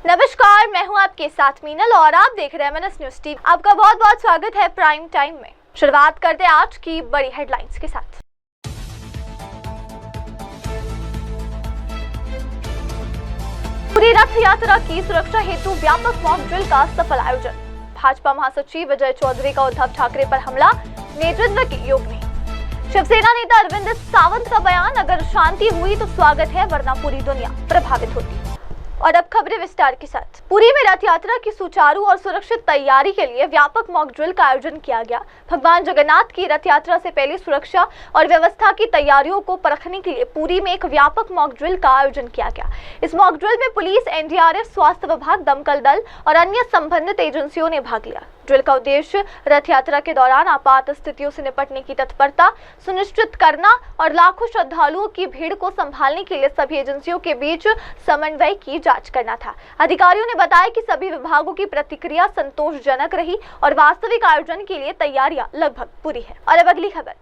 नमस्कार, मैं हूं आपके साथ मीनल और आप देख रहे हैं MNS न्यूज टीवी। आपका बहुत बहुत स्वागत है प्राइम टाइम में। शुरुआत करते हैं आज की बड़ी हेडलाइंस के साथ। पूरी रथ यात्रा की सुरक्षा हेतु व्यापक मॉक ड्रिल का सफल आयोजन। भाजपा महासचिव विजय चौधरी का उद्धव ठाकरे पर हमला, नेतृत्व की योग नहीं। शिवसेना नेता अरविंद सावंत का बयान, अगर शांति हुई तो स्वागत है वरना पूरी दुनिया प्रभावित होती। और अब खबरें विस्तार के साथ। पुरी में रथ यात्रा की सुचारू और सुरक्षित तैयारी के लिए व्यापक मॉक ड्रिल का आयोजन किया गया। भगवान जगन्नाथ की रथ यात्रा से पहले सुरक्षा और व्यवस्था की तैयारियों को परखने के लिए पुरी में एक व्यापक मॉक ड्रिल का आयोजन किया गया। इस मॉक ड्रिल में पुलिस, NDRF, स्वास्थ्य विभाग, दमकल दल और अन्य संबंधित एजेंसियों ने भाग लिया। ड्रिल का उद्देश्य रथ यात्रा के दौरान आपात स्थितियों से निपटने की तत्परता सुनिश्चित करना और लाखों श्रद्धालुओं की भीड़ को संभालने के लिए सभी एजेंसियों के बीच समन्वय की जांच करना था। अधिकारियों ने बताया कि सभी विभागों की प्रतिक्रिया संतोषजनक रही और वास्तविक आयोजन के लिए तैयारियां लगभग पूरी है। और अब अगली खबर।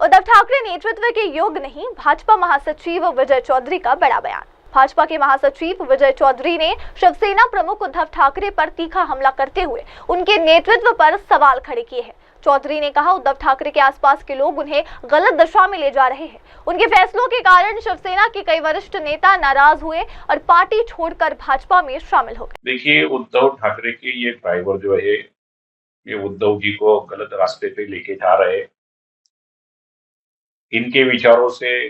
उद्धव ठाकरे नेतृत्व के योग नहीं, भाजपा महासचिव विजय चौधरी का बड़ा बयान। भाजपा के महासचिव विजय चौधरी ने शिवसेना प्रमुख उद्धव ठाकरे पर तीखा हमला करते हुए उनके नेतृत्व पर सवाल खड़े किए हैं। चौधरी ने कहा, उद्धव ठाकरे के आसपास के लोग उन्हें गलत दिशा में ले जा रहे हैं। उनके फैसलों के कारण शिवसेना के कई वरिष्ठ नेता नाराज हुए और पार्टी छोड़कर भाजपा में शामिल हो गए। देखिए, उद्धव ठाकरे के ये ड्राइवर जो है, ये उद्धव जी को गलत रास्ते पे लेके जा रहे हैं। इनके विचारों से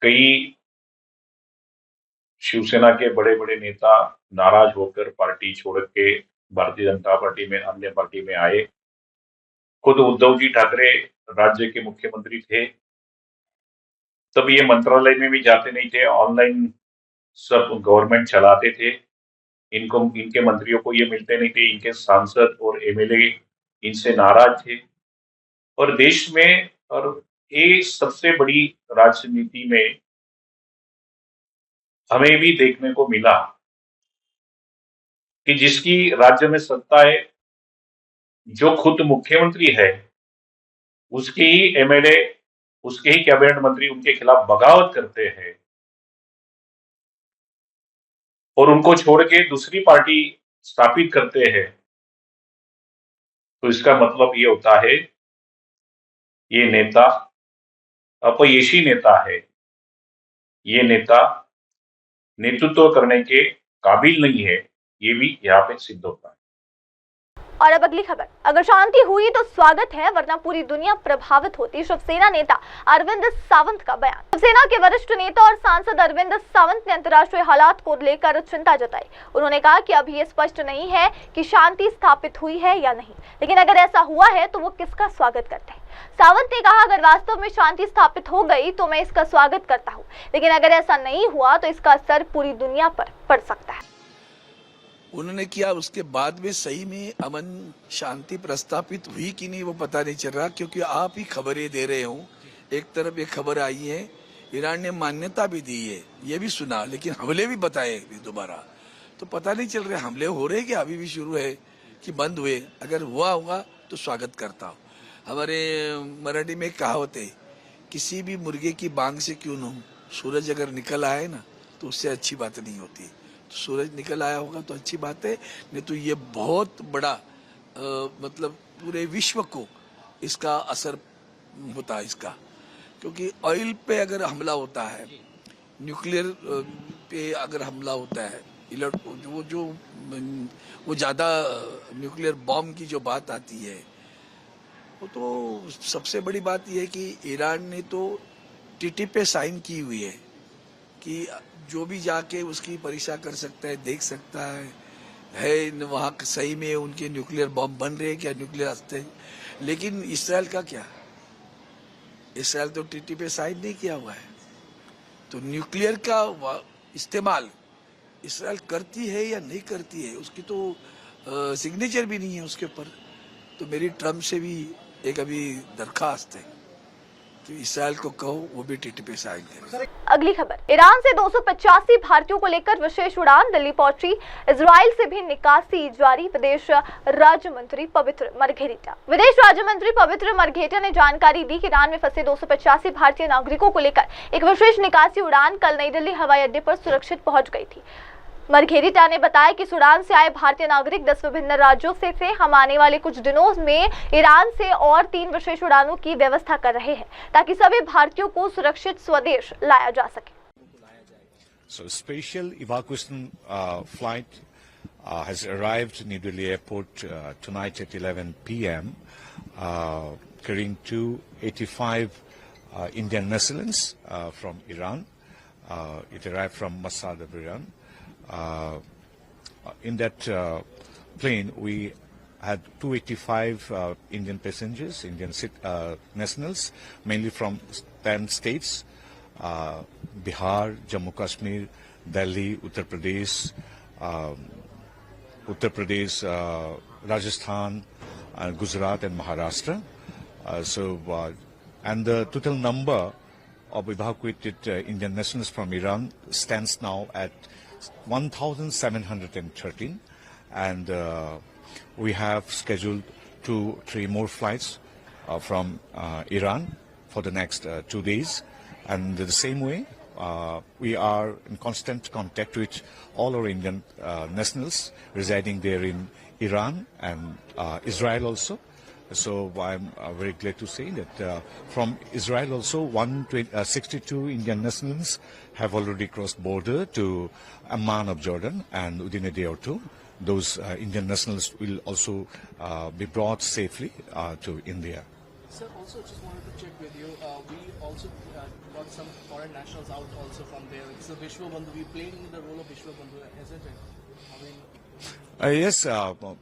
कई शिवसेना के बड़े बड़े नेता नाराज होकर पार्टी छोड़ के भारतीय जनता पार्टी में, अन्य पार्टी में आए। खुद उद्धव जी ठाकरे राज्य के मुख्यमंत्री थे, तब ये मंत्रालय में भी जाते नहीं थे, ऑनलाइन सब गवर्नमेंट चलाते थे। इनके मंत्रियों को ये मिलते नहीं थे, इनके सांसद और MLA इनसे नाराज थे। और देश में और ये सबसे बड़ी राजनीति में हमें भी देखने को मिला कि जिसकी राज्य में सत्ता है, जो खुद मुख्यमंत्री है, उसके ही MLA, उसके ही कैबिनेट मंत्री उनके खिलाफ बगावत करते हैं और उनको छोड़ के दूसरी पार्टी स्थापित करते हैं। तो इसका मतलब ये होता है ये नेता अपयशी नेता है। ये नेता नेतृत्व करने के काबिल नहीं है, ये भी यहाँ पे सिद्ध होता है। और अब अगली खबर। अगर शांति हुई तो स्वागत है वरना पूरी दुनिया प्रभावित होती। शिवसेना नेता अरविंद सावंत का बयान। शिवसेना के वरिष्ठ नेता और सांसद अरविंद सावंत ने अंतर्राष्ट्रीय हालात को लेकर चिंता जताई। उन्होंने कहा कि अभी ये स्पष्ट नहीं है कि शांति स्थापित हुई है या नहीं, लेकिन अगर ऐसा हुआ है तो वो किसका स्वागत करते हैं। सावंत ने कहा, अगर वास्तव में शांति स्थापित हो गई तो मैं इसका स्वागत करता हूँ, लेकिन अगर ऐसा नहीं हुआ तो इसका असर पूरी दुनिया पर पड़ सकता है। उन्होंने किया, उसके बाद में सही में अमन शांति प्रस्तापित हुई कि नहीं वो पता नहीं चल रहा, क्योंकि आप ही खबरें दे रहे हो। एक तरफ एक खबर आई है, ईरान ने मान्यता भी दी है, ये भी सुना, लेकिन हमले भी बताए दोबारा, तो पता नहीं चल रहे हमले हो रहे कि अभी भी शुरू है कि बंद हुए। अगर हुआ होगा तो स्वागत करता हूँ। हमारे मराठी में कहावत है, किसी भी मुर्गे की बांग से क्यों न हो, सूरज अगर निकल आए ना तो उससे अच्छी बात नहीं होती। तो सूरज निकल आया होगा तो अच्छी बात है, नहीं तो ये बहुत बड़ा मतलब पूरे विश्व को इसका असर होता है इसका। क्योंकि ऑयल पे अगर हमला होता है, न्यूक्लियर पे अगर हमला होता है, वो ज़्यादा न्यूक्लियर बॉम्ब की जो बात आती है, वो तो सबसे बड़ी बात यह है कि ईरान ने तो TTP पे साइन की हुई है कि जो भी जाके उसकी परीक्षा कर सकता है, देख सकता है वहाँ सही में उनके न्यूक्लियर बॉम्ब बन रहे हैं क्या, न्यूक्लियर अस्त्र। लेकिन इसराइल का क्या, इसराइल तो TTP पे साइन नहीं किया हुआ है। तो न्यूक्लियर का इस्तेमाल इसराइल करती है या नहीं करती है, उसकी तो सिग्नेचर भी नहीं है उसके ऊपर। तो मेरी ट्रम्प से भी एक अभी दरखास्त है तो इसराइल को कहो वो भी टीटीपी साइन करे। अगली खबर, ईरान से 285 भारतीयों को लेकर विशेष उड़ान दिल्ली पहुंची। इजराइल से भी निकासी जारी। विदेश राज्य मंत्री पवित्र मरघेटा ने जानकारी दी कि ईरान में फंसे 285 भारतीय नागरिकों को लेकर एक विशेष निकासी उड़ान कल नई दिल्ली हवाई अड्डे पर सुरक्षित पहुंच गई थी। मरघेटा ने बताया कि सूडान से आए भारतीय नागरिक 10 विभिन्न राज्यों से थे। हम आने वाले कुछ दिनों में ईरान से और 3 विशेष उड़ानों की व्यवस्था कर रहे हैं ताकि सभी भारतीयों को सुरक्षित स्वदेश लाया जा सके। So special evacuation flight has arrived New Delhi airport tonight at 11 p.m. Carrying 285 Indian nationals from Iran. It arrived from Masad of Iran. In that plane, we had 285 Indian passengers, Indian nationals, mainly from 10 states, Bihar, Jammu Kashmir, Delhi, Uttar Pradesh, Rajasthan, Gujarat and Maharashtra. And the total number of evacuated Indian nationals from Iran stands now at 1,713, and we have scheduled 2-3 more flights from Iran for the next 2 days. And the same way, we are in constant contact with all our Indian nationals residing there in Iran and Israel also. So I'm very glad to say that from Israel also 162 Indian nationals have already crossed border to Amman of Jordan, and within a day or two those Indian nationals will also be brought safely to India. Sir, also just wanted to check with you, we also got some foreign nationals out also from there. It's the Vishwa Bandhu, we playing the role of Vishwa Bandhu, isn't it? I mean, yes,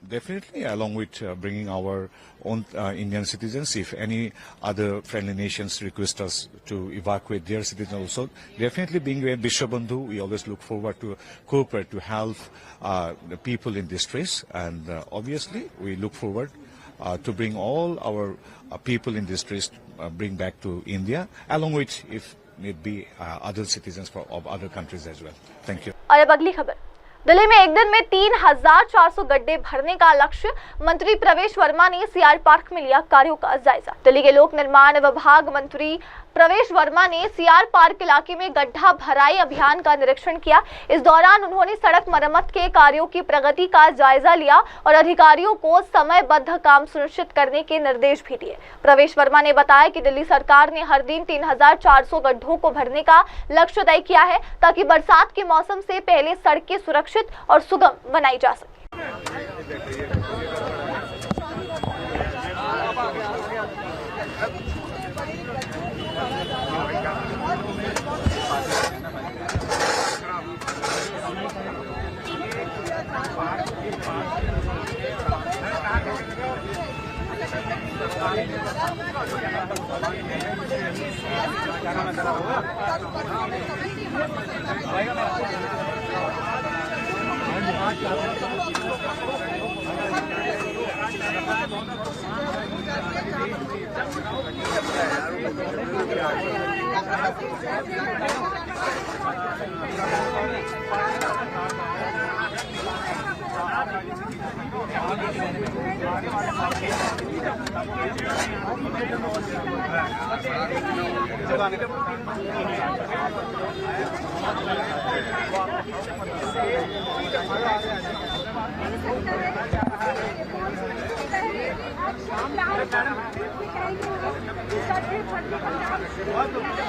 definitely, along with bringing our own Indian citizens. If any other friendly nations request us to evacuate their citizens also, definitely being a Vishwa Bandhu, we always look forward to cooperate, to help the people in distress. And obviously, we look forward to bring all our people in distress, bring back to India, along with, if need be, other citizens of other countries as well. Thank you. और अब अगली खबर, दिल्ली में एक दिन में 3,400 गड्ढे भरने का लक्ष्य। मंत्री प्रवेश वर्मा ने सीआर पार्क में लिया कार्यों का जायजा। दिल्ली के लोक निर्माण विभाग मंत्री प्रवेश वर्मा ने सीआर पार्क इलाके में गड्ढा भराई अभियान का निरीक्षण किया। इस दौरान उन्होंने सड़क मरम्मत के कार्यों की प्रगति का जायजा लिया और अधिकारियों को समयबद्ध काम सुनिश्चित करने के निर्देश भी दिए। प्रवेश वर्मा ने बताया कि दिल्ली सरकार ने हर दिन 3,400 गड्ढों को भरने का लक्ष्य तय किया है ताकि बरसात के मौसम से पहले सड़कें सुरक्षित और सुगम बनाई जा सके।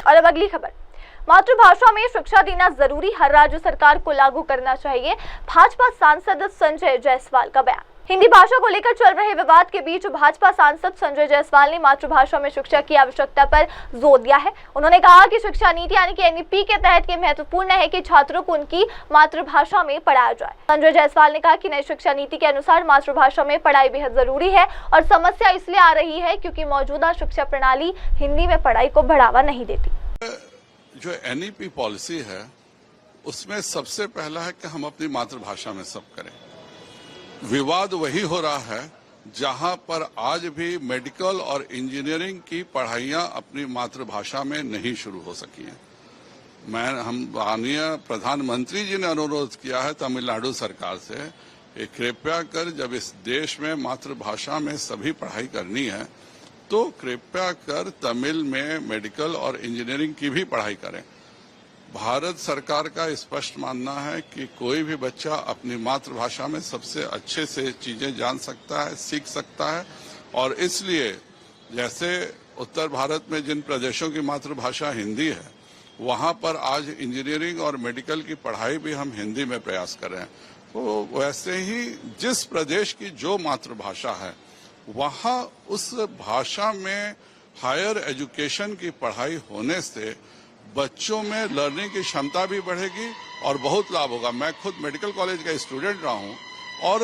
और अब अगली खबर, मातृभाषा में शिक्षा देना जरूरी, हर राज्य सरकार को लागू करना चाहिए। भाजपा सांसद संजय जायसवाल का बयान। हिंदी भाषा को लेकर चल रहे विवाद के बीच भाजपा सांसद संजय जायसवाल ने मातृभाषा में शिक्षा की आवश्यकता पर जोर दिया है। उन्होंने कहा कि शिक्षा नीति यानी कि एनईपी के तहत ये महत्वपूर्ण है कि छात्रों को उनकी मातृभाषा में पढ़ाया जाए। संजय जायसवाल ने कहा कि नई शिक्षा नीति के अनुसार मातृभाषा में पढ़ाई बेहद जरूरी है और समस्या इसलिए आ रही है क्योंकि मौजूदा शिक्षा प्रणाली हिंदी में पढ़ाई को बढ़ावा नहीं देती। जो एनईपी पॉलिसी है उसमें सबसे पहला है कि हम अपनी मातृभाषा में सब करें। विवाद वही हो रहा है जहां पर आज भी मेडिकल और इंजीनियरिंग की पढ़ाइयां अपनी मातृभाषा में नहीं शुरू हो सकी हैं। हम माननीय प्रधानमंत्री जी ने अनुरोध किया है तमिलनाडु सरकार से कि कृपया कर जब इस देश में मातृभाषा में सभी पढ़ाई करनी है तो कृपया कर तमिल में मेडिकल और इंजीनियरिंग की भी पढ़ाई करें। भारत सरकार का स्पष्ट मानना है कि कोई भी बच्चा अपनी मातृभाषा में सबसे अच्छे से चीजें जान सकता है, सीख सकता है, और इसलिए जैसे उत्तर भारत में जिन प्रदेशों की मातृभाषा हिंदी है वहां पर आज इंजीनियरिंग और मेडिकल की पढ़ाई भी हम हिंदी में प्रयास कर रहे हैं। तो वैसे ही जिस प्रदेश की जो मातृभाषा है वहां उस भाषा में हायर एजुकेशन की पढ़ाई होने से बच्चों में लर्निंग की क्षमता भी बढ़ेगी और बहुत लाभ होगा। मैं खुद मेडिकल कॉलेज का स्टूडेंट रहा हूं और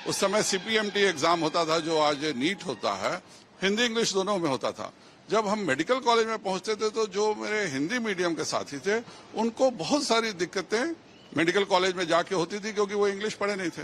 उस समय CPMT एग्जाम होता था जो आज नीट होता है, हिंदी इंग्लिश दोनों में होता था। जब हम मेडिकल कॉलेज में पहुंचते थे तो जो मेरे हिंदी मीडियम के साथी थे उनको बहुत सारी दिक्कतें मेडिकल कॉलेज में जाके होती थी क्योंकि वो इंग्लिश पढ़े नहीं थे।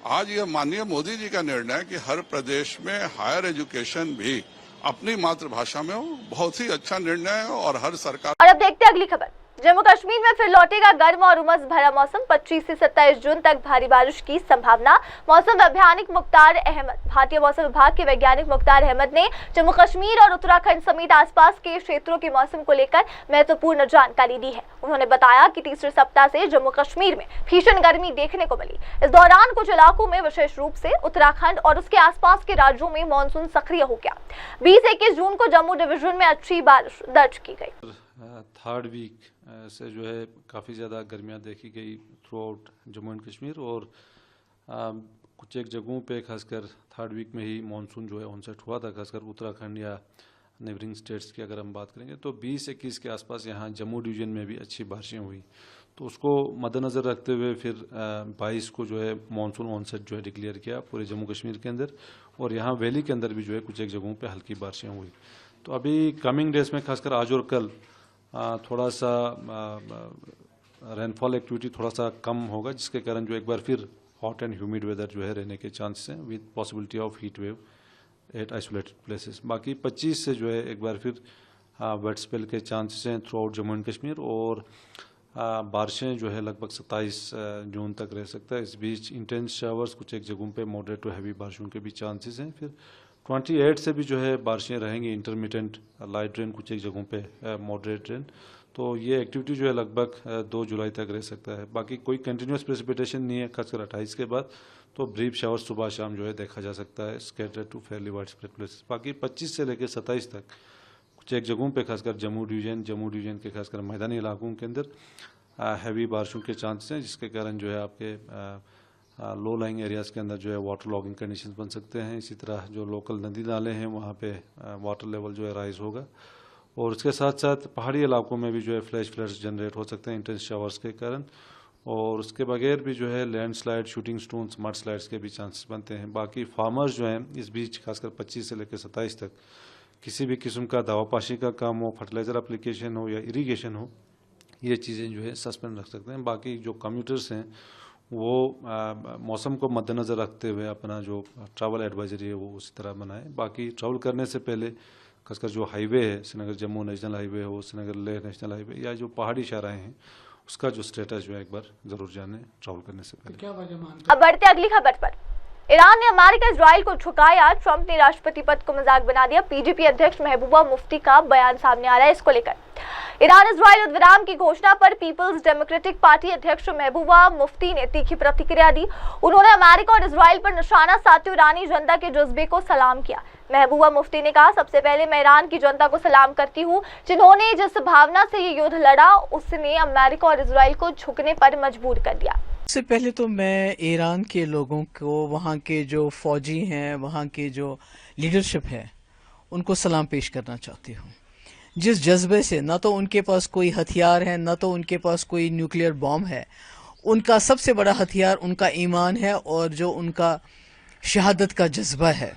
आज यह माननीय मोदी जी का निर्णय है कि हर प्रदेश में हायर एजुकेशन भी अपनी मातृभाषा में हो, बहुत ही अच्छा निर्णय है और हर सरकार। और अब देखते हैं अगली खबर। जम्मू कश्मीर में फिर लौटेगा गर्म और उमस भरा मौसम। 25 से 27 जून तक भारी बारिश की संभावना। मौसम वैज्ञानिक मुख्तार अहमद। भारतीय मौसम विभाग के वैज्ञानिक मुख्तार अहमद ने जम्मू कश्मीर और उत्तराखंड समेत आसपास के क्षेत्रों के मौसम को लेकर महत्वपूर्ण जानकारी दी है। उन्होंने बताया कि तीसरे सप्ताह से जम्मू कश्मीर में भीषण गर्मी देखने को मिली। इस दौरान कुछ इलाकों में विशेष रूप से उत्तराखंड और उसके आसपास के राज्यों में मानसून सक्रिय हो गया। 20-21 जून को जम्मू डिवीजन में अच्छी बारिश दर्ज की गई। थर्ड वीक से जो है काफ़ी ज़्यादा गर्मियाँ देखी गई through out Jammu and Kashmir, और कुछ एक जगहों पे खासकर थर्ड वीक में ही मानसून जो है ऑनसेट हुआ था, खासकर उत्तराखंड या नेबरिंग स्टेट्स की अगर हम बात करेंगे तो 20-21 के आसपास यहाँ जम्मू डिवीजन में भी अच्छी बारिशें हुई। तो उसको मद्देनज़र रखते हुए फिर 22 को जो है मानसून ऑनसेट जो है डिक्लेयर किया पूरे जम्मू कश्मीर के अंदर, और यहाँ वैली के अंदर भी जो है कुछ एक जगहों पर हल्की बारिशें हुई। तो अभी कमिंग डेज में खासकर आज और कल थोड़ा सा रेनफॉल एक्टिविटी थोड़ा सा कम होगा, जिसके कारण जो एक बार फिर हॉट एंड ह्यूमिड वेदर जो है रहने के चांसेस हैं with possibility of heat wave eight isolated places. बाकी 25 से जो है एक बार फिर वेट स्पेल के चांसेस हैं through out Jammu and Kashmir, और बारिशें जो है लगभग 27 जून तक रह सकता है। इस बीच इंटेंस शावर्स कुछ एक जगहों पे मॉडरेट टू हैवी बारिशों के भी चांसेस हैं। फिर 28 से भी जो है बारिशें रहेंगी, इंटरमीडिएट लाइट रेन कुछ एक जगहों पे मॉडरेट रेन। तो ये एक्टिविटी जो है लगभग 2 जुलाई तक रह सकता है। बाकी कोई कंटिन्यूस प्रेसिपिटेशन नहीं है खासकर 28 के बाद, तो ब्रीफ शावर सुबह शाम जो है देखा जा सकता है scattered to fairly wide spread places. बाकी 25 से लेकर 27 तक कुछ एक जगहों पे खासकर जम्मू डिवीजन के खासकर मैदानी इलाकों के अंदर हैवी बारिशों के चांसेस हैं, जिसके कारण जो है आपके लो लाइंग एरियाज़ के अंदर जो है वाटर लॉगिंग कंडीशंस बन सकते हैं। इसी तरह जो लोकल नदी नाले हैं वहाँ पे वाटर लेवल जो है राइज होगा, और उसके साथ साथ पहाड़ी इलाकों में भी जो है फ्लैश फ्लड्स जनरेट हो सकते हैं इंटेंस शावर्स के कारण, और उसके बगैर भी जो है landslide, shooting stones, mud slides के भी चांसेस बनते हैं। बाकी फार्मर्स जो हैं इस बीच खासकर 25 से लेकर 27 तक किसी भी किस्म का दवापाशी का काम हो, फर्टिलाइज़र एप्लीकेशन हो या इरीगेशन हो, ये चीज़ें जो है सस्पेंड रख सकते हैं। बाकी जो कम्यूटर्स हैं वो मौसम को मद्देनज़र रखते हुए अपना जो ट्रैवल एडवाइजरी है वो उसी तरह बनाए। बाकी ट्रैवल करने से पहले खासकर जो हाईवे है, श्रीनगर जम्मू नेशनल हाईवे हो, श्रीनगर लेह नेशनल हाईवे, या जो पहाड़ी शाहराएँ हैं उसका जो स्टेटस जो है एक बार ज़रूर जाने ट्रैवल करने से पहले। क्या वजह मानते? अब बढ़ते अगली खबर पर। ईरान ने अमेरिका इजराइल को झुकाया, ट्रंप ने राष्ट्रपति पद को मजाक बना दिया। पीडीपी अध्यक्ष महबूबा मुफ्ती का बयान सामने आ रहा है इसको लेकर। ईरान इजराइल युद्ध विराम की घोषणा पर पीपल्स डेमोक्रेटिक पार्टी अध्यक्ष महबूबा मुफ्ती ने तीखी प्रतिक्रिया दी। उन्होंने अमेरिका और इजराइल पर निशाना साधते हुए ईरानी जनता के जज्बे को सलाम किया। महबूबा मुफ्ती ने कहा, सबसे पहले मैं ईरान की जनता को सलाम करती हूँ जिन्होंने जिस भावना से ये युद्ध लड़ा उसने अमेरिका और इजराइल को झुकने पर मजबूर कर दिया। सबसे पहले तो मैं ईरान के लोगों को, वहाँ के जो फौजी हैं, वहाँ के जो लीडरशिप है, उनको सलाम पेश करना चाहती हूँ। जिस जज्बे से, ना तो उनके पास कोई हथियार है, ना तो उनके पास कोई न्यूक्लियर बॉम्ब है, उनका सबसे बड़ा हथियार उनका ईमान है और जो उनका शहादत का जज्बा है।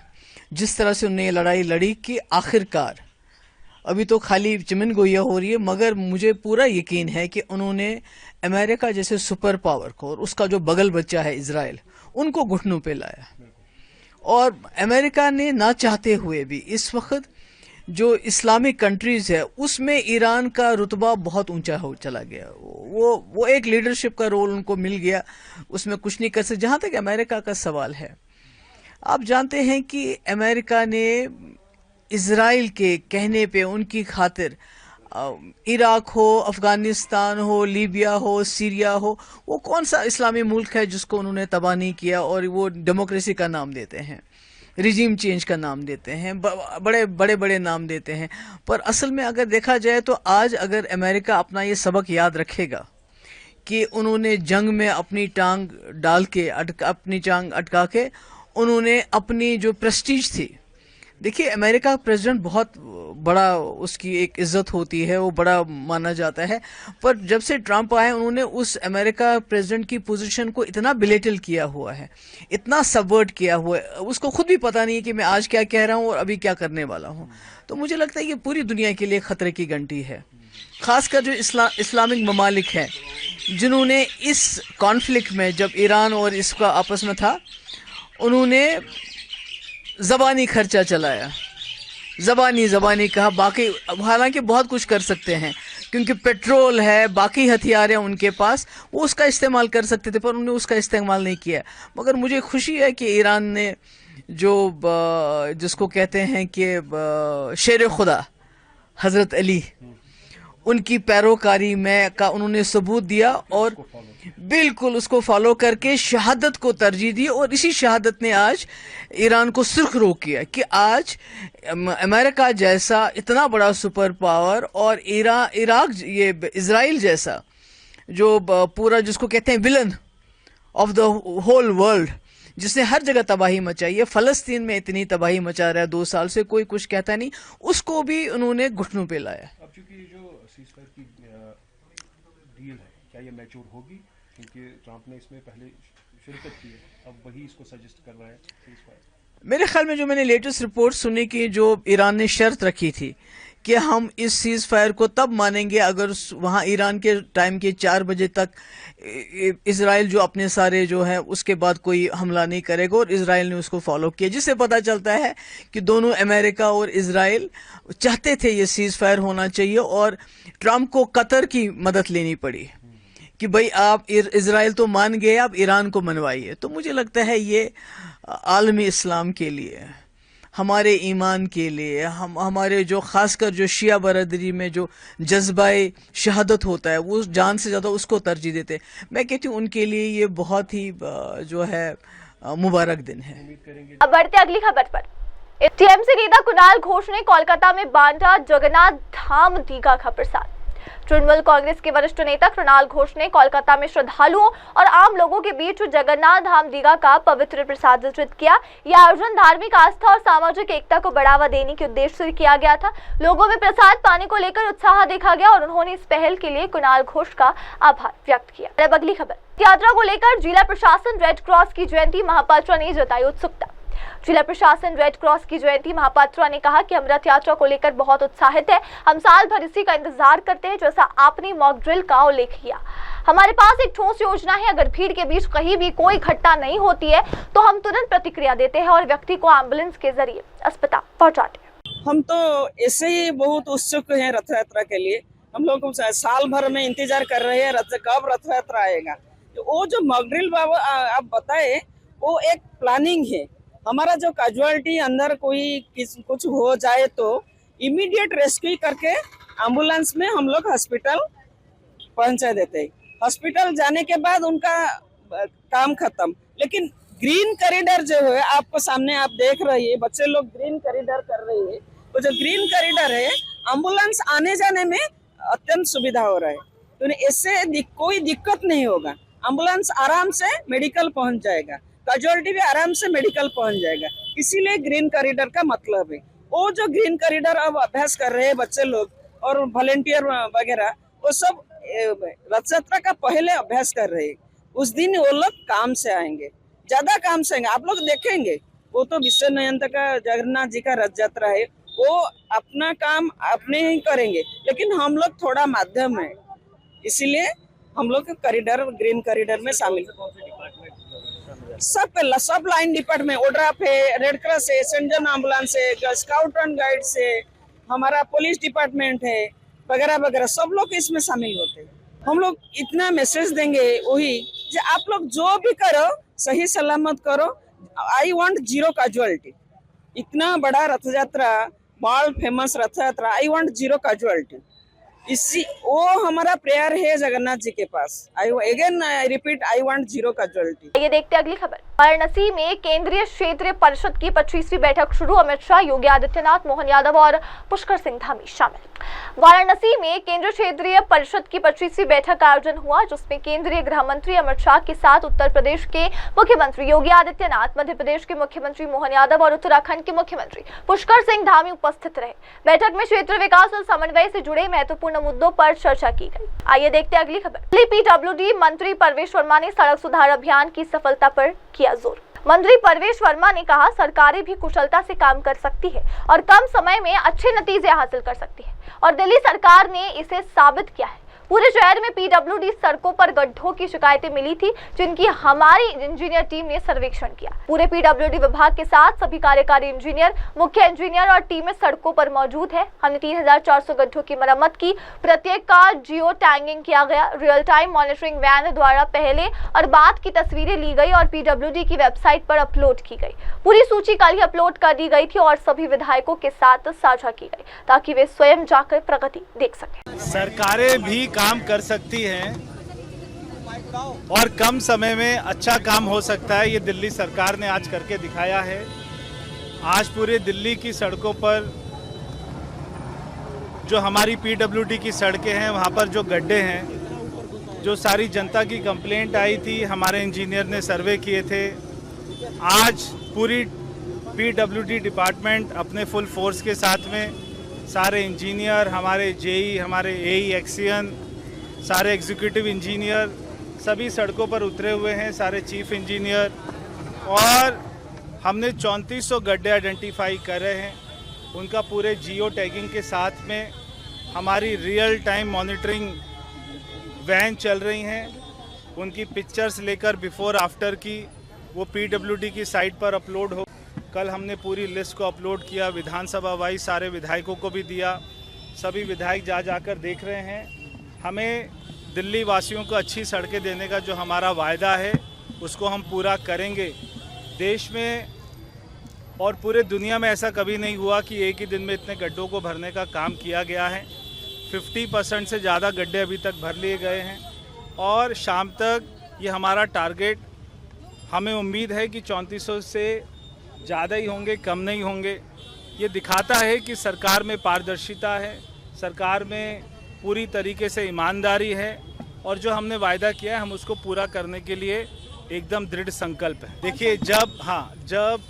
जिस तरह से उन्होंने ये लड़ाई लड़ी कि आखिरकार, अभी तो खाली चमन गोइया हो रही है, मगर मुझे पूरा यकीन है कि उन्होंने अमेरिका जैसे सुपर पावर को और उसका जो बगल बच्चा है इजराइल, उनको घुटनों पे लाया। और अमेरिका ने ना चाहते हुए भी इस वक्त जो इस्लामिक कंट्रीज है उसमें ईरान का रुतबा बहुत ऊंचा हो चला गया। वो एक लीडरशिप का रोल उनको मिल गया, उसमें कुछ नहीं कर सकते। जहाँ तक अमेरिका का सवाल है, आप जानते हैं कि अमेरिका ने इजराइल के कहने पे उनकी खातिर इराक हो, अफगानिस्तान हो, लीबिया हो, सीरिया हो, वो कौन सा इस्लामी मुल्क है जिसको उन्होंने तबाह नहीं किया, और वो डेमोक्रेसी का नाम देते हैं, रिजीम चेंज का नाम देते हैं, बड़े बड़े बड़े नाम देते हैं। पर असल में अगर देखा जाए तो आज अगर अमेरिका अपना ये सबक याद रखेगा कि उन्होंने जंग में अपनी टांग डाल के अपनी टांग अटका के उन्होंने अपनी जो प्रेस्टीज थी, देखिए अमेरिका प्रेसिडेंट बहुत बड़ा, उसकी एक इज्जत होती है, वो बड़ा माना जाता है। पर जब से ट्रंप आए उन्होंने उस अमेरिका प्रेसिडेंट की पोजीशन को इतना बिलेटल किया हुआ है, इतना सबवर्ट किया हुआ है, उसको खुद भी पता नहीं है कि मैं आज क्या कह रहा हूँ और अभी क्या करने वाला हूँ। तो मुझे लगता है कि पूरी दुनिया के लिए खतरे की घंटी है, खासकर जो इस्लामिक ममालिक हैं जिन्होंने इस कॉन्फ्लिक्ट में, जब ईरान और इसका आपस में था, उन्होंने ज़बानी खर्चा चलाया, ज़बानी कहा। बाकी हालांकि बहुत कुछ कर सकते हैं क्योंकि पेट्रोल है, बाकी हथियार हैं उनके पास, वो उसका इस्तेमाल कर सकते थे, पर उन्होंने उसका इस्तेमाल नहीं किया। मगर मुझे खुशी है कि ईरान ने जो जिसको कहते हैं कि शेर खुदा हज़रत अली, उनकी पैरोकारी में का उन्होंने सबूत दिया और बिल्कुल उसको फॉलो करके शहादत को तरजीह दी। और इसी शहादत ने आज ईरान को सुर्खरू किया कि आज अमेरिका जैसा इतना बड़ा सुपर पावर और इराक, ये इजराइल जैसा जो पूरा जिसको कहते हैं villain of the whole world, जिसने हर जगह तबाही मचाई है, फ़लस्तीन में इतनी तबाही मचा रहा है 2 साल से, कोई कुछ कहता नहीं, उसको भी उन्होंने घुटनों पे लाया। अब चूंकि जो सीज़फायर की डील है, क्या ये मैच्योर होगी? क्योंकि ट्रंप ने इसमें पहले शिरकत की है, अब वही इसको सजेस्ट कर रहा है सीज़फायर। मेरे ख्याल में जो मैंने लेटेस्ट रिपोर्ट सुनी कि जो ईरान ने शर्त रखी थी कि हम इस सीज़ फायर को तब मानेंगे अगर वहाँ ईरान के टाइम के 4 बजे तक इजराइल जो अपने सारे जो है उसके बाद कोई हमला नहीं करेगा, और इजराइल ने उसको फॉलो किया, जिससे पता चलता है कि दोनों अमेरिका और इजराइल चाहते थे ये सीज़ फायर होना चाहिए। और ट्रंप को कतर की मदद लेनी पड़ी कि भाई आप इजराइल तो मान गए, आप ईरान को मनवाइए। तो मुझे लगता है ये आलमी इस्लाम के लिए, हमारे ईमान के लिए, हमारे जो खासकर जो शिया बरदरी में जो जज्बाए शहादत होता है, वो जान से ज़्यादा उसको तरजीह देते। मैं कहती हूँ उनके लिए ये बहुत ही जो है मुबारक दिन है। अब बढ़ते अगली खबर पर। टीएमसी नेता कुणाल घोष ने कोलकाता में बांटा जगन्नाथ धाम दीघा का प्रसाद। तृणमूल कांग्रेस के वरिष्ठ नेता कुणाल घोष ने कोलकाता में श्रद्धालुओं और आम लोगों के बीच जगन्नाथ धाम दीघा का पवित्र प्रसाद वितरित किया। यह आयोजन धार्मिक आस्था और सामाजिक एकता को बढ़ावा देने के उद्देश्य से किया गया था। लोगों में प्रसाद पाने को लेकर उत्साह देखा गया और उन्होंने इस पहल के लिए कुणाल घोष का आभार व्यक्त किया। अब अगली खबर। यात्रा को लेकर जिला प्रशासन रेड क्रॉस की जयंती महापात्रा ने जताई उत्सुकता। जिला प्रशासन रेड क्रॉस की जयंती महापात्रा ने कहा कि हम रथ यात्रा को लेकर बहुत उत्साहित है। हम साल भर इसी का इंतजार करते हैं, जैसा आपने मॉक ड्रिल का उल्लेख किया। हमारे पास एक ठोस योजना है। अगर भीड़ के बीच कहीं भी कोई घटना नहीं होती है तो हम तुरंत प्रतिक्रिया देते हैं और व्यक्ति को एम्बुलेंस के जरिए अस्पताल पहुंचाते हैं। हम तो ऐसे ही बहुत उत्सुक हैं रथ यात्रा के लिए। हम लोग साल भर में इंतजार कर रहे हैं कब रथ यात्रा आएगा। वो जो मॉक ड्रिल आप बताए, वो एक प्लानिंग है। हमारा जो कैजुअलिटी अंदर कोई कुछ हो जाए तो इमीडिएट रेस्क्यू करके एम्बुलेंस में हम लोग हॉस्पिटल पहुंचा देते हैं। हॉस्पिटल जाने के बाद उनका काम खत्म। लेकिन ग्रीन कॉरिडोर जो है आपको सामने आप देख रही है, बच्चे लोग ग्रीन कॉरिडोर कर रहे हैं। तो जो ग्रीन कॉरिडोर है, एम्बुलेंस आने जाने में अत्यंत सुविधा हो रहा है। तो इससे कोई दिक्कत नहीं होगा। एम्बुलेंस आराम से मेडिकल पहुंच जाएगा, कैजुअलिटी भी आराम से मेडिकल पहुंच जाएगा। इसीलिए ग्रीन कॉरिडोर का मतलब है। वो जो ग्रीन कॉरिडोर अब अभ्यास कर रहे हैं बच्चे लोग और वॉलंटियर वगैरह, वो सब रथ यात्रा का पहले अभ्यास कर रहे हैं। उस दिन वो लोग काम से आएंगे, ज्यादा काम से आएंगे। आप लोग देखेंगे वो तो विश्व नयंत्र का जगन्नाथ जी का रथ यात्रा है, वो अपना काम अपने ही करेंगे, लेकिन हम लोग थोड़ा माध्यम है, इसीलिए हम लोग कॉरिडोर ग्रीन कॉरिडोर में शामिल। सब लाइन डिपार्टमेंट, ओड्राफ है, रेड क्रॉस है, सेंजन एम्बुलेंस है, स्काउट एंड गाइड से, हमारा पुलिस डिपार्टमेंट है, वगैरह वगैरह, सब लोग इसमें शामिल होते हैं। हम लोग इतना मैसेज देंगे वही, जो आप लोग जो भी करो सही सलामत करो। आई वांट जीरो कैजुअलिटी। इतना बड़ा रथ यात्रा, वर्ल्ड फेमस रथ यात्रा, आई वांट जीरो कैजुअलिटी। इसी वो हमारा प्रेयर है जगन्नाथ जी के पास। I repeat, I want zero casualty. ये देखते अगली खबर। वाराणसी में केंद्रीय क्षेत्रीय परिषद की 25वीं बैठक शुरू। अमित शाह, योगी आदित्यनाथ, मोहन यादव और पुष्कर सिंह धामी शामिल। वाराणसी में केंद्रीय क्षेत्रीय परिषद की 25वीं बैठक का आयोजन हुआ, जिसमें केंद्रीय गृह मंत्री अमित शाह के साथ उत्तर प्रदेश के मुख्यमंत्री योगी आदित्यनाथ, मध्य प्रदेश के मुख्यमंत्री मोहन यादव और उत्तराखंड के मुख्यमंत्री पुष्कर सिंह धामी उपस्थित रहे। बैठक में क्षेत्रीय विकास और समन्वय से जुड़े महत्वपूर्ण मुद्दों पर चर्चा की गई। आइए देखते अगली खबर। पीडब्ल्यूडी मंत्री परवेश वर्मा ने सड़क सुधार अभियान की सफलता पर किया जोर। मंत्री परवेश वर्मा ने कहा, सरकारें भी कुशलता से काम कर सकती है और कम समय में अच्छे नतीजे हासिल कर सकती है, और दिल्ली सरकार ने इसे साबित किया है। पूरे शहर में पीडब्ल्यूडी सड़कों पर गड्ढों की शिकायतें मिली थी, जिनकी हमारी इंजीनियर टीम ने सर्वेक्षण किया। पूरे पीडब्ल्यूडी विभाग के साथ सभी कार्यकारी इंजीनियर, मुख्य इंजीनियर और टीमें सड़कों पर मौजूद है। हमने 3400 गड्ढों की मरम्मत की। प्रत्येक का जियो टैगिंग किया गया। रियल टाइम मॉनिटरिंग वैन द्वारा पहले और बाद की तस्वीरें ली गई और पीडब्ल्यूडी की वेबसाइट पर अपलोड की गई। पूरी सूची कल ही अपलोड कर दी गई थी और सभी विधायकों के साथ साझा की गई, ताकि वे स्वयं जाकर प्रगति देख सकें। सरकारें भी काम कर सकती हैं और कम समय में अच्छा काम हो सकता है। ये दिल्ली सरकार ने आज करके दिखाया है। आज पूरे दिल्ली की सड़कों पर जो हमारी पीडब्ल्यूडी की सड़कें हैं, वहाँ पर जो गड्ढे हैं, जो सारी जनता की कंप्लेंट आई थी, हमारे इंजीनियर ने सर्वे किए थे। आज पूरी पीडब्ल्यूडी डिपार्टमेंट अपने फुल फोर्स के साथ में, सारे इंजीनियर, हमारे जेई, हमारे एई, एक्सियन, सारे एग्जीक्यूटिव इंजीनियर सभी सड़कों पर उतरे हुए हैं, सारे चीफ इंजीनियर, और हमने 3400 गड्ढे आइडेंटिफाई कर रहे हैं। उनका पूरे जियो टैगिंग के साथ में हमारी रियल टाइम मॉनिटरिंग वैन चल रही हैं। उनकी पिक्चर्स लेकर बिफोर आफ्टर की वो पीडब्ल्यूडी की साइट पर अपलोड हो। कल हमने पूरी लिस्ट को अपलोड किया, विधानसभा वाइज सारे विधायकों को भी दिया। सभी विधायक जाकर देख रहे हैं। हमें दिल्ली वासियों को अच्छी सड़कें देने का जो हमारा वायदा है, उसको हम पूरा करेंगे। देश में और पूरे दुनिया में ऐसा कभी नहीं हुआ कि एक ही दिन में इतने गड्ढों को भरने का काम किया गया है। 50% से ज़्यादा गड्ढे अभी तक भर लिए गए हैं और शाम तक ये हमारा टारगेट, हमें उम्मीद है कि 3400 से ज़्यादा ही होंगे, कम नहीं होंगे। ये दिखाता है कि सरकार में पारदर्शिता है, सरकार में पूरी तरीके से ईमानदारी है, और जो हमने वायदा किया है हम उसको पूरा करने के लिए एकदम दृढ़ संकल्प है। देखिए, जब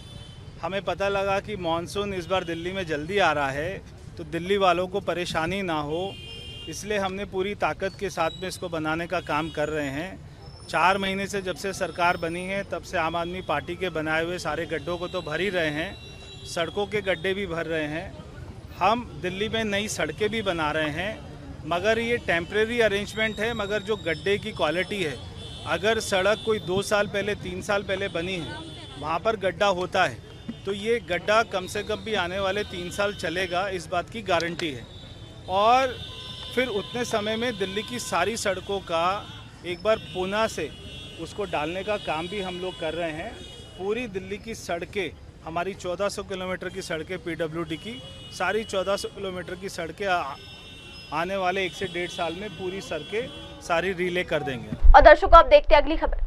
हमें पता लगा कि मानसून इस बार दिल्ली में जल्दी आ रहा है, तो दिल्ली वालों को परेशानी ना हो, इसलिए हमने पूरी ताकत के साथ में इसको बनाने का काम कर रहे हैं। 4 महीने से जब से सरकार बनी है, तब से आम आदमी पार्टी के बनाए हुए सारे गड्ढों को तो भर ही रहे हैं, सड़कों के गड्ढे भी भर रहे हैं। हम दिल्ली में नई सड़कें भी बना रहे हैं, मगर ये टेम्परेरी अरेंजमेंट है। मगर जो गड्ढे की क्वालिटी है, अगर सड़क कोई 2 साल पहले, 3 साल पहले बनी है, वहाँ पर गड्ढा होता है, तो ये गड्ढा कम से कम भी आने वाले 3 साल चलेगा, इस बात की गारंटी है। और फिर उतने समय में दिल्ली की सारी सड़कों का एक बार पुनः से उसको डालने का काम भी हम लोग कर रहे हैं। पूरी दिल्ली की सड़कें, हमारी 1400 किलोमीटर की सड़कें पीडब्ल्यूडी की, सारी 1400 किलोमीटर की सड़कें आने वाले 1 से 1.5 साल में पूरी सड़कें सारी रिले कर देंगे। और दर्शकों, अब देखते हैं अगली खबर।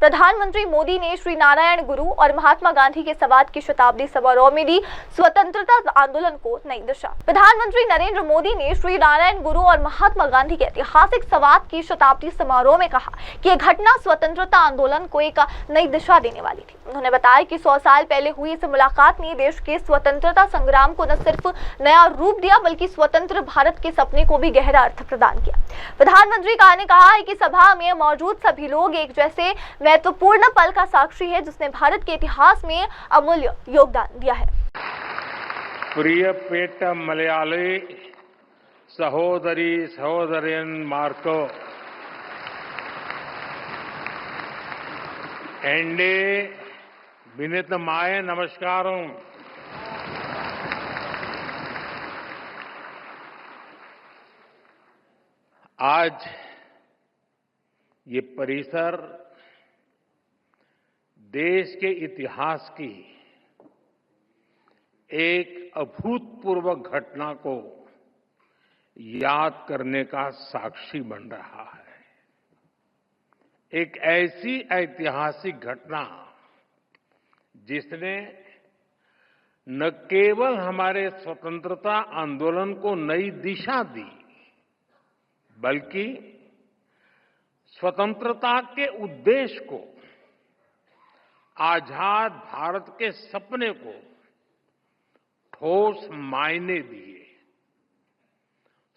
प्रधानमंत्री मोदी ने श्री नारायण गुरु और महात्मा गांधी के संवाद की शताब्दी समारोह में दी स्वतंत्रता आंदोलन को नई दिशा। प्रधानमंत्री नरेंद्र मोदी ने श्री नारायण गुरु और महात्मा गांधी के ऐतिहासिक संवाद की शताब्दी समारोह में कहा कि यह घटना स्वतंत्रता आंदोलन को एक नई दिशा देने वाली थी। उन्होंने बताया कि 100 साल पहले हुई इस मुलाकात ने देश के स्वतंत्रता संग्राम को न सिर्फ नया रूप दिया, बल्कि स्वतंत्र भारत के सपने को भी गहरा अर्थ प्रदान किया। प्रधानमंत्री ने कहा है कि सभा में मौजूद सभी लोग एक जैसे महत्वपूर्ण पल का साक्षी है, जिसने भारत के इतिहास में अमूल्य योगदान दिया है। प्रिय पेट मलयाली सहोदरी सहोदरन मार्को एंडे विनीत माए नमस्कारों। आज ये परिसर देश के इतिहास की एक अभूतपूर्व घटना को याद करने का साक्षी बन रहा है। एक ऐसी ऐतिहासिक घटना जिसने न केवल हमारे स्वतंत्रता आंदोलन को नई दिशा दी, बल्कि स्वतंत्रता के उद्देश्य को, आजाद भारत के सपने को ठोस मायने दिए।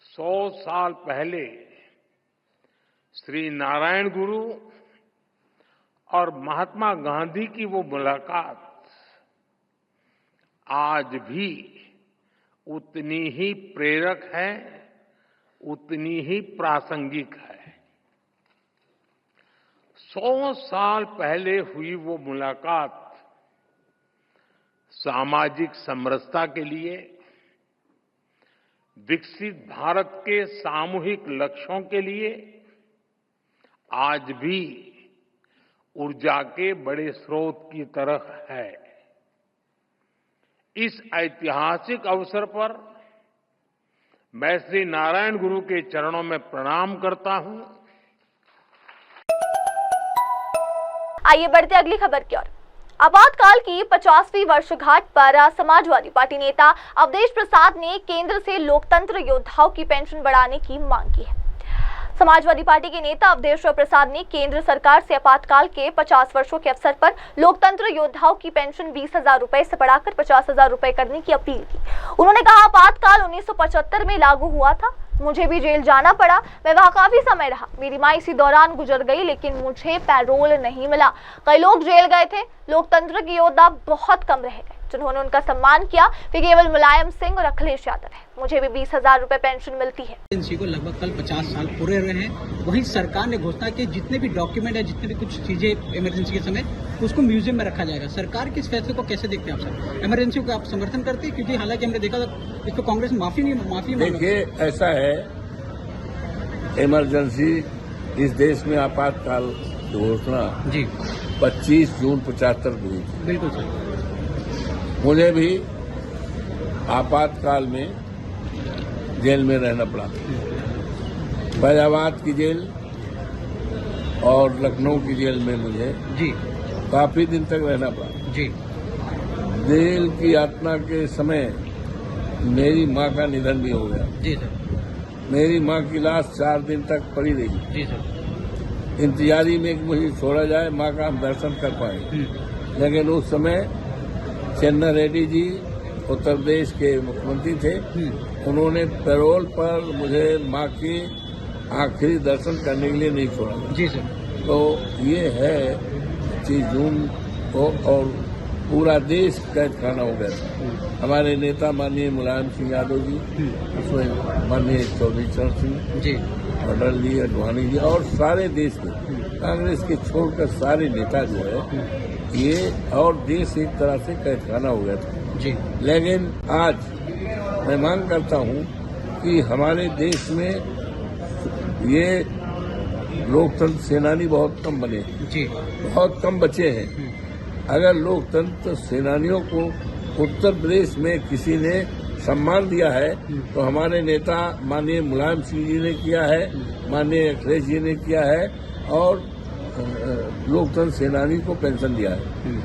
100 साल पहले श्री नारायण गुरु और महात्मा गांधी की वो मुलाकात आज भी उतनी ही प्रेरक है, उतनी ही प्रासंगिक है। 100 साल पहले हुई वो मुलाकात सामाजिक समरसता के लिए, विकसित भारत के सामूहिक लक्ष्यों के लिए आज भी ऊर्जा के बड़े स्रोत की तरह है। इस ऐतिहासिक अवसर पर मैं श्री नारायण गुरु के चरणों में प्रणाम करता हूं। आइए बढ़ते अगली खबर की ओर। आपातकाल की 50वीं वर्षगांठ पर समाजवादी पार्टी नेता अवधेश प्रसाद ने केंद्र से लोकतंत्र योद्धाओं की पेंशन बढ़ाने की मांग की है। समाजवादी पार्टी के नेता अवधेश प्रसाद ने केंद्र सरकार से आपातकाल के 50 वर्षों के अवसर पर लोकतंत्र योद्धाओं की पेंशन 20,000 रुपए से बढ़ाकर 50,000 रुपए करने की अपील की। उन्होंने कहा, आपातकाल 1975 में लागू हुआ था, मुझे भी जेल जाना पड़ा, मैं वहां काफी समय रहा, मेरी मां इसी दौरान गुजर गई, लेकिन मुझे पैरोल नहीं मिला। कई लोग जेल गए थे, लोकतंत्र के योद्धा बहुत कम रह गए जिन्होंने उनका सम्मान किया, वे केवल मुलायम सिंह और अखिलेश यादव है। मुझे भी 20,000 रुपए पेंशन मिलती है। इमरजेंसी को लगभग कल 50 साल पूरे हुए हैं। वहीं सरकार ने घोषणा की जितने भी डॉक्यूमेंट है, जितने भी कुछ चीजें इमरजेंसी के समय, उसको म्यूजियम में रखा जाएगा। सरकार के इस फैसले को कैसे देखते हैं आप सर? इमरजेंसी को आप समर्थन करते हैं? क्योंकि हालांकि हमने देखा था इस पर कांग्रेस माफी देखिए, ऐसा है, इमरजेंसी इस देश में आपातकाल की घोषणा जी 25 जून 75 को हुई थी। बिल्कुल सर। मुझे भी आपातकाल में जेल में रहना पड़ा। फैजाबाद की जेल और लखनऊ की जेल में मुझे जी काफी दिन तक रहना पड़ा। जी जेल की यातना के समय मेरी मां का निधन भी हो गया। जी सर। मेरी मां की लाश 4 दिन तक पड़ी रही। जी सर। इंतजारी में कि मुझे छोड़ा जाए, मां का हम दर्शन कर पाए। लेकिन उस समय चन्ना रेड्डी जी उत्तर प्रदेश के मुख्यमंत्री थे, उन्होंने पैरोल पर मुझे मां की आखिरी दर्शन करने के लिए नहीं छोड़ा। जी सर। तो ये है 25 जून को, और पूरा देश कैद खाना हो गया था। हमारे नेता माननीय मुलायम सिंह यादव जी, उसमें माननीय चौधरी चरण सिंह जी, अटल जी, अडवाणी जी और सारे देश के कांग्रेस के छोड़कर सारे नेता जो है ये, और देश एक तरह से कैद खाना हो गया था जी। लेकिन आज मैं मांग करता हूं कि हमारे देश में ये लोकतंत्र सेनानी बहुत कम बने जी, बहुत कम बचे हैं। अगर लोकतंत्र सेनानियों को उत्तर प्रदेश में किसी ने सम्मान दिया है तो हमारे नेता माननीय मुलायम सिंह जी ने किया है, माननीय अखिलेश जी ने किया है, और लोकतंत्र सेनानी को पेंशन दिया है।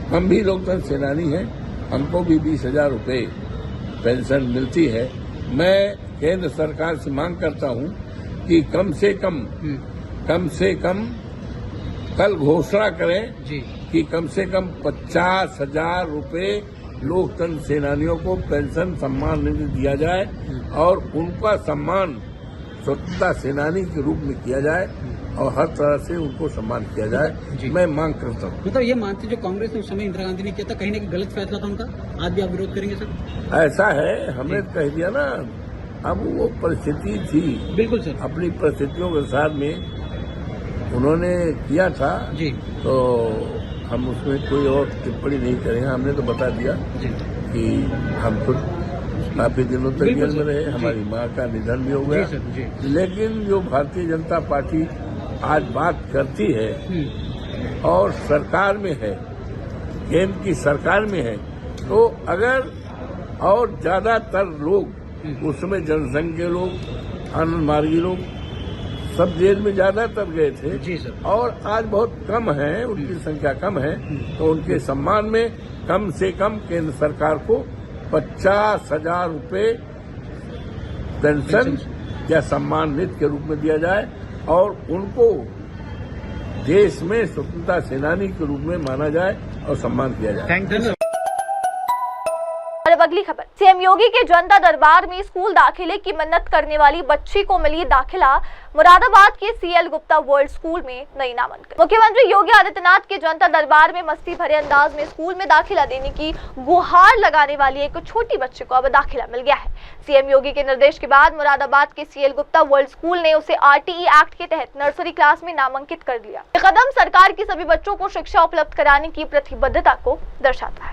हम भी लोकतंत्र सेनानी हैं, हमको भी 20,000 रुपए पेंशन मिलती है। मैं केंद्र सरकार से मांग करता हूं कि कम से कम कल घोषणा करें जी कि कम से कम 50,000 रुपए लोकतंत्र सेनानियों को पेंशन सम्मान निधि दिया जाए और उनका सम्मान स्वतंत्रता सेनानी के रूप में किया जाए और हर तरह से उनको सम्मान किया जाए। मैं मांग करता हूँ। मतलब ये मानते जो कांग्रेस ने उस समय इंदिरा गांधी ने किया था, कहीं ना कहीं गलत फैसला था उनका, आज भी आप विरोध करेंगे सर? ऐसा है, हमने कह दिया ना, अब वो परिस्थिति थी। बिल्कुल सर। अपनी परिस्थितियों के साथ में उन्होंने किया था जी, तो हम उसमें कोई और टिप्पणी नहीं करेंगे। हमने तो बता दिया कि हम खुद काफी दिनों तक जेल में रहे, हमारी माँ का निधन भी हो गया। लेकिन जो भारतीय जनता पार्टी आज बात करती है और सरकार में है, केंद्र की सरकार में है, तो अगर और ज्यादातर लोग उसमें जनसंघ के लोग, आनंद मार्गी लोग सब जेल में ज्यादातर गए थे और आज बहुत कम है, उनकी संख्या कम है, तो उनके सम्मान में कम से कम केंद्र सरकार को 50,000 रुपये पेंशन या सम्मान निधि के रूप में दिया जाए और उनको देश में स्वतंत्रता सेनानी के रूप में माना जाए और सम्मान किया जाए। और अब अगली खबर, सीएम योगी के जनता दरबार में स्कूल दाखिले की मन्नत करने वाली बच्ची को मिली दाखिला। मुरादाबाद के सीएल गुप्ता वर्ल्ड स्कूल में नई नामांकन। मुख्यमंत्री योगी आदित्यनाथ के जनता दरबार में मस्ती भरे अंदाज में स्कूल में दाखिला देने की गुहार लगाने वाली एक छोटी बच्ची को अब दाखिला मिल गया है। सीएम योगी के निर्देश के बाद मुरादाबाद के सीएल गुप्ता वर्ल्ड स्कूल ने उसे आरटीई एक्ट के तहत नर्सरी क्लास में नामांकित कर दिया। यह कदम सरकार की सभी बच्चों को शिक्षा उपलब्ध कराने की प्रतिबद्धता को दर्शाता है।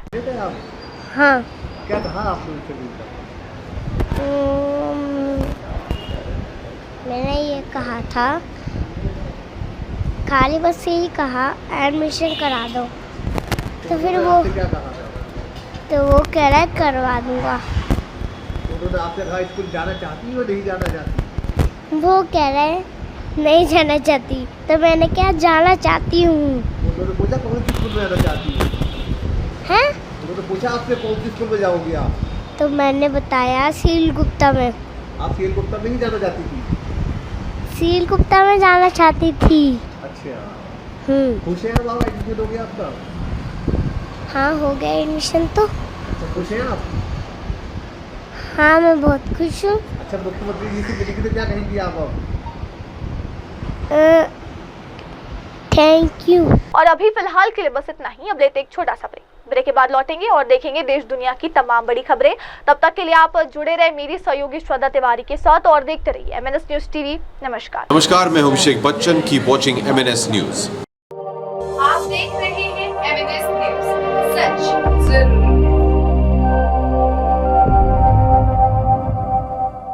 हाँ, क्या कहा आपने उनसे मिलकर? मैंने ये कहा था, खाली बस यही कहा एडमिशन करा दो, तो फिर वो क्या कहा? तो वो कह रहा है करवा दूंगा। उन्होंने आपसे कहा स्कूल जाना चाहती हो नहीं जाना चाहती? वो कह रहे हैं नहीं जाना चाहती, तो मैंने क्या जाना चाहती हूँ। उन्होंने पूछा कौन सी स्कूल में जाना चाहती है? हैं? उन्होंने पूछा आपसे कौन सी स्कूल में जाओगी आप? तो मैंने बताया सील गुप्ता में। आप सीएल गुप्ता में ही जाना चाहती थी? सील गुप्ता में जाना चाहती थी। अच्छा, खुश हैं आप? एडमिशन हो गया आपका? हाँ, हो गया एडमिशन तो। अच्छा, खुश हैं आप? हाँ, मैं बहुत खुश हूँ। अच्छा, मुख्यमंत्री जी से मिलेंगे तो क्या कहेंगी आप अब? Thank you. और अभी फिलहाल के लिए बस इतना ही। अब लेते एक छोटा सा ब्रेक के बाद लौटेंगे और देखेंगे देश दुनिया की तमाम बड़ी खबरें। तब तक के लिए आप जुड़े रहे मेरी सहयोगी श्रद्धा तिवारी के साथ और देखते रहिए MNS न्यूज टीवी। नमस्कार, मैं हूं Abhishek Bachchan. Keep watching MNS news. आप देख रहे हैं MNS न्यूज, सच